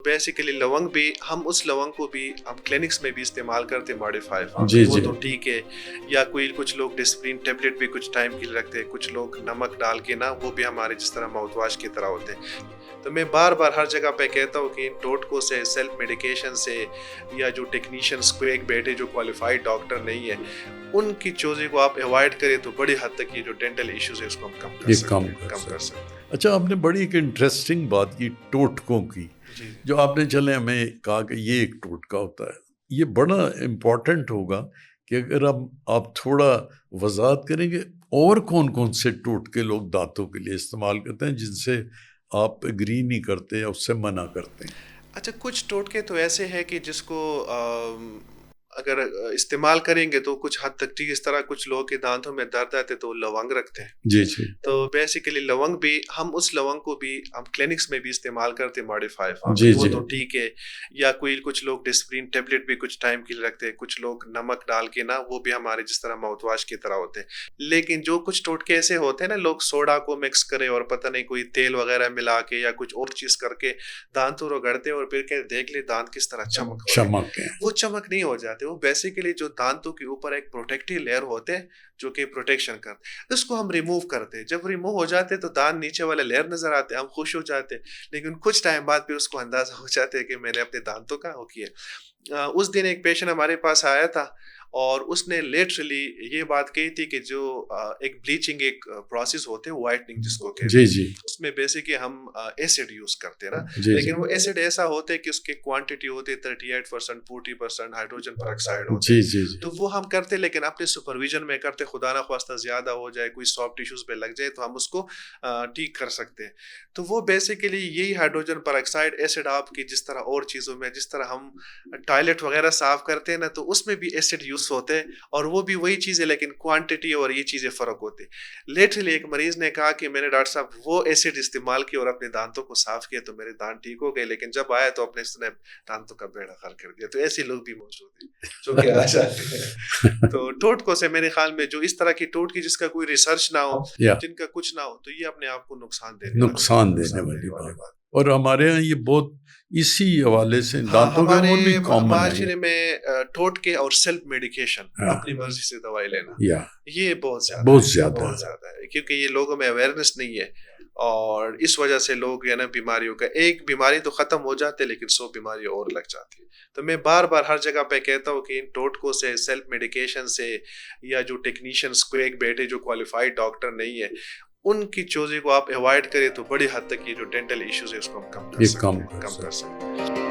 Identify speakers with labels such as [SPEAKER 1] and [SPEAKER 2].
[SPEAKER 1] Basically لونگ بھی ہم اس لونگ کو بھی ہم کلینکس میں بھی استعمال کرتے ماڈیفائی
[SPEAKER 2] جی
[SPEAKER 1] وہ
[SPEAKER 2] جی
[SPEAKER 1] تو ٹھیک ہے، یا کچھ لوگ ڈسپرین ٹیبلٹ بھی کچھ ٹائم کے لیے رکھتے ہیں، کچھ لوگ نمک ڈال کے نا وہ بھی ہمارے جس طرح ماؤتھ واش کی طرح ہوتے ہیں. تو میں بار بار ہر جگہ پہ کہتا ہوں کہ ان ٹوٹکوں سے، سیلف میڈیکیشن سے، یا جو ٹیکنیشینس کو ایک بیٹھے جو کوالیفائڈ ڈاکٹر نہیں ہے ان کی چوزیں کو آپ اوائڈ کریں تو بڑی حد تک یہ جو ڈینٹل ایشوز ہے اس کو ہم کم کر سکتے ہیں.
[SPEAKER 2] اچھا، آپ نے بڑی ایک انٹرسٹنگ بات کی ٹوٹکوں کی، جو آپ نے چلے ہمیں کہا کہ یہ ایک ٹوٹکا ہوتا ہے. یہ بڑا امپورٹنٹ ہوگا کہ اگر آپ تھوڑا وضاحت کریں گے اور کون کون سے ٹوٹکے لوگ دانتوں کے لیے استعمال کرتے ہیں جن سے آپ اگری نہیں کرتے یا اس سے منع کرتے ہیں.
[SPEAKER 1] اچھا، کچھ ٹوٹکے تو ایسے ہیں کہ جس کو اگر استعمال کریں گے تو کچھ حد تک ٹھیک. اس طرح کچھ لوگوں کے دانتوں میں درد آتے تو لونگ رکھتے ہیں.
[SPEAKER 2] جی جی.
[SPEAKER 1] تو بیسیکلی لونگ بھی ہم اس لونگ کو بھی ہم کلینکس میں بھی استعمال کرتے ماڈیفائی
[SPEAKER 2] جی
[SPEAKER 1] وہ
[SPEAKER 2] جی.
[SPEAKER 1] تو ٹھیک ہے، یا کچھ لوگ ڈسپرین ٹیبلٹ بھی کچھ ٹائم کے لیے رکھتے ہیں، کچھ لوگ نمک ڈال کے نا وہ بھی ہمارے جس طرح ماؤتھ واش کی طرح ہوتے ہیں. لیکن جو کچھ ٹوٹکے ایسے ہوتے ہیں نا، لوگ سوڈا کو مکس کرے اور پتہ نہیں کوئی تیل وغیرہ ملا کے یا کچھ اور چیز کر کے دانتوں رگڑتے اور پھر کہ دیکھ لے دانت کس طرح چمک وہ چمک نہیں ہو جاتے. وہ بیسیکلی جو دانتوں کے اوپر ایک پروٹیکٹیو لیئر ہوتے ہیں جو کہ پروٹیکشن کرتے، اس کو ہم ریموو کرتے. جب ریموو ہو جاتے تو دانت نیچے والے لیئر نظر آتے، ہم خوش ہو جاتے. لیکن کچھ ٹائم بعد پھر اس کو اندازہ ہو جاتے ہے کہ میں نے اپنے دانتوں کا وہ کیا. اس دن ایک پیشنٹ ہمارے پاس آیا تھا اور اس نے لیٹرلی یہ بات کہی تھی کہ جو ایک بلیچنگ ایک پروسیس ہوتے ہیں وائٹنگ جس کو کہتے ہیں،
[SPEAKER 2] جی جی.
[SPEAKER 1] اس میں بیسیکلی ہم ایسڈ یوز کرتے ہیں نا.
[SPEAKER 2] جی
[SPEAKER 1] لیکن وہ ایسڈ ایسا ہوتا ہے کہ اس کی کوانٹٹی ہوتی ہے 38%، 40% ہائیڈروجن پر آکسائڈ ہوتے ہیں.
[SPEAKER 2] جی جی جی.
[SPEAKER 1] تو وہ ہم کرتے لیکن اپنے سپرویژن میں کرتے. خدا نہ خواستہ زیادہ ہو جائے، کوئی سافٹ ٹیشوز پہ لگ جائے تو ہم اس کو ٹھیک کر سکتے ہیں. تو وہ بیسیکلی یہی ہائیڈروجن پر آکسائڈ ایسڈ آپ کی جس طرح اور چیزوں میں، جس طرح ہم ٹوائلٹ وغیرہ صاف کرتے ہیں نا تو اس میں بھی ایسڈ یوز ہوتے ہیں اور وہ بھی وہی چیزیں لیکن کوانٹٹی اور یہ چیزیں فرق ہوتی. لیٹرلی ایک مریض نے کہا کہ میں نے ڈاکٹر صاحب وہ ایسڈ استعمال کیا اور اپنے دانتوں کو صاف کیا تو میرے دانت ٹھیک ہو گئے، لیکن جب آیا تو اپنے اس نے دانتوں کا بیڑا غرق کر دیا. تو ایسے لوگ بھی موجود ہیں جو کہ آ جاتے ہیں. تو ٹوٹکوں سے میرے خیال میں جو اس طرح کی ٹوٹ کی جس کا کوئی ریسرچ نہ ہو، جن کا کچھ نہ ہو، تو یہ اپنے آپ کو نقصان دینے والی بات.
[SPEAKER 2] اور ہمارے یہاں یہ بہت اسی حوالے سے دانتوں کے امور بھی کامن ہے.
[SPEAKER 1] معاشرے میں ٹوٹکے اور سیلف میڈیکیشن، اپنی مرضی سے دوائی لینا، یہ بہت زیادہ ہے کیونکہ یہ لوگوں میں اویئرنیس نہیں ہے اور اس وجہ سے لوگ ہے نا بیماریوں کا، ایک بیماری تو ختم ہو جاتے لیکن 100 بیماری اور لگ جاتی. تو میں بار بار ہر جگہ پہ کہتا ہوں کہ ان ٹوٹکوں سے، سیلف میڈیکیشن سے، یا جو ٹیکنیشینس کو ایک بیٹھے جو کوالیفائڈ ڈاکٹر نہیں ہے ان کی چوزیں کو آپ اوائڈ کریں تو بڑی حد تک یہ جو ڈینٹل ایشوز ہے اس کو ہم کم کر سکتے ہیں.